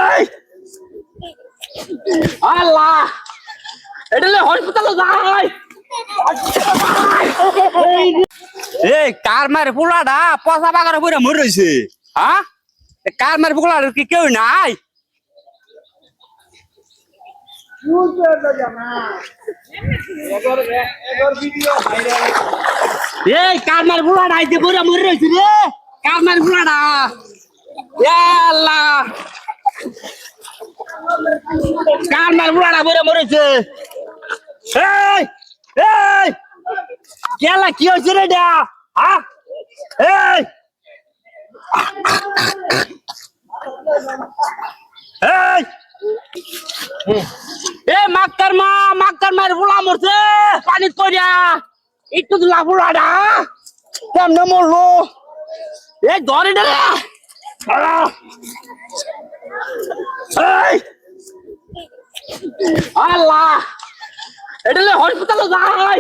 এই আল্লাহ এটা হসপিটালে যাই। এই কার মারে পোলাটা পচা বাগারে পড়ে মরে রয়েছে। হ্যাঁ কার মারে পোলাটা কি কেউ নাই? এই কার মারে পোলাটা আইতে পড়ে মরে রয়েছে রে। কার মারে পোলাটা আল্লাহ কার মারে পোলাটা পড়ে মরেছে। এই এই কেলা কি হয়েছে রে এটা? হ্যাঁ এই এই এ মাক্তার মার ফুলা মরছে পানি পড়িয়া একটু দিলা ফুলাটা কেমনে মরলো? এই ধরে রে আল্লাহ এটা হসপিটালে যাই।